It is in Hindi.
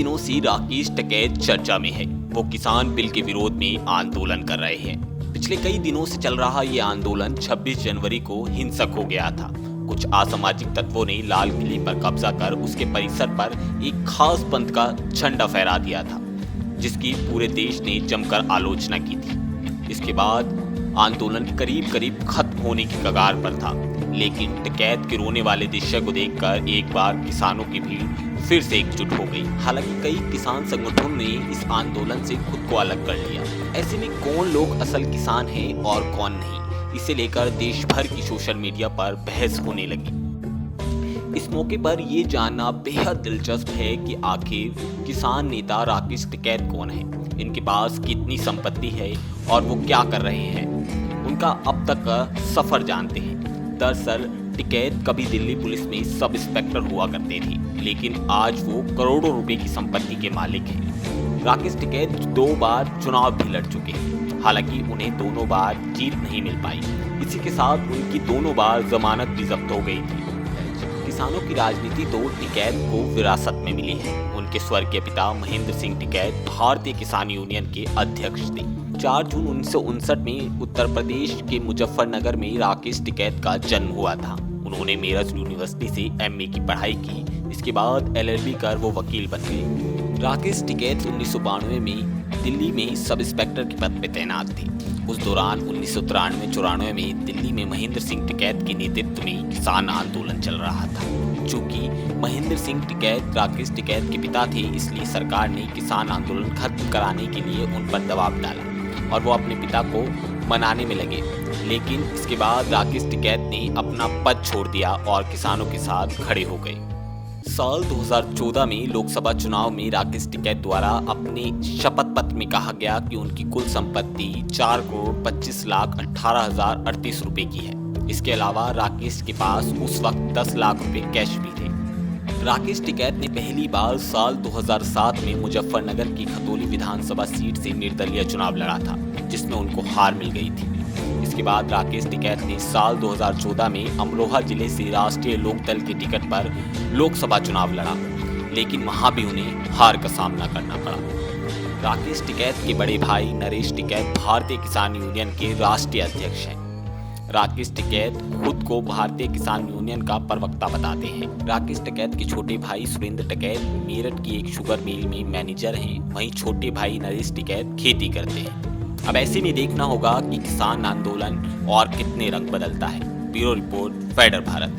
दिनों से राकेश टिकैत चर्चा में है। वो किसान बिल के विरोध में आंदोलन कर रहे हैं। पिछले कई दिनों से चल रहा ये आंदोलन 26 जनवरी को हिंसक हो गया था। कुछ असामाजिक तत्वों ने लाल किले पर कब्जा कर उसके परिसर पर एक खास पंथ का झंडा फहरा दिया था, जिसकी पूरे देश ने जमकर आलोचना की थी। इसके बाद आंदोलन करीब करीब खत्म होने की कगार पर था, लेकिन टिकैत के रोने वाले दृश्य को देखकर एक बार किसानों की भीड़ फिर से एकजुट हो गई। हालांकि कई किसान संगठनों ने इस आंदोलन से खुद को अलग कर लिया। ऐसे में कौन लोग असल किसान हैं और कौन नहीं, इसे लेकर देश भर की सोशल मीडिया पर बहस होने लगी। इस मौके पर ये जानना बेहद दिलचस्प है कि आखिर किसान नेता राकेश टिकैत कौन है, इनके पास कितनी संपत्ति है और वो क्या कर रहे हैं, उनका अब तक का सफर जानते हैं। दरअसल टिकैत कभी दिल्ली पुलिस में सब इंस्पेक्टर हुआ करते थे, लेकिन आज वो करोड़ों रुपए की संपत्ति के मालिक हैं। राकेश टिकैत 2 बार चुनाव भी लड़ चुके हैं, हालांकि उन्हें दोनों बार जीत नहीं मिल पाई। इसी के साथ उनकी दोनों बार जमानत भी जब्त हो गई थी। किसानों की राजनीति तो टिकैत को विरासत में मिली है। उनके स्वर्गीय पिता महेंद्र सिंह टिकैत भारतीय किसान यूनियन के अध्यक्ष थे। 4 जून 1959 में उत्तर प्रदेश के मुजफ्फरनगर में राकेश टिकैत का जन्म हुआ था। उन्होंने मेरठ यूनिवर्सिटी से एमए की पढ़ाई की। इसके बाद एलएलबी कर वो वकील बन गए। राकेश टिकैत 1992 में दिल्ली में सब इंस्पेक्टर के पद पर तैनात थे। उस दौरान 1993-94 में दिल्ली में महेंद्र सिंह टिकैत के नेतृत्व में किसान आंदोलन चल रहा था। चूंकि महेंद्र सिंह टिकैत राकेश टिकैत के पिता थे, इसलिए सरकार ने किसान आंदोलन खत्म कराने के लिए उन पर दबाव डाला और वो अपने पिता को मनाने में लगे। लेकिन इसके बाद राकेश टिकैत ने अपना पद छोड़ दिया और किसानों के साथ खड़े हो गए। साल 2014 में लोकसभा चुनाव में राकेश टिकैत द्वारा अपने शपथ पत्र में कहा गया कि उनकी कुल संपत्ति 4,25,18,038 रुपए की है। इसके अलावा राकेश के पास उस वक्त 10 लाख रुपए कैश भी थे। राकेश टिकैत ने पहली बार साल 2007 में मुजफ्फरनगर की खतौली विधानसभा सीट से निर्दलीय चुनाव लड़ा था, जिसमें उनको हार मिल गई थी। इसके बाद राकेश टिकैत ने साल 2014 में अमरोहा जिले से राष्ट्रीय लोकदल के टिकट पर लोकसभा चुनाव लड़ा, लेकिन वहां भी उन्हें हार का सामना करना पड़ा। राकेश टिकैत के बड़े भाई नरेश टिकैत भारतीय किसान यूनियन के राष्ट्रीय अध्यक्ष हैं। राकेश टिकैत खुद को भारतीय किसान यूनियन का प्रवक्ता बताते हैं। राकेश टिकैत के छोटे भाई सुरेंद्र टिकैत मेरठ की एक शुगर मिल में मैनेजर हैं। वहीं छोटे भाई नरेश टिकैत खेती करते हैं। अब ऐसे में देखना होगा कि किसान आंदोलन और कितने रंग बदलता है। ब्यूरो रिपोर्ट, फेडर भारत।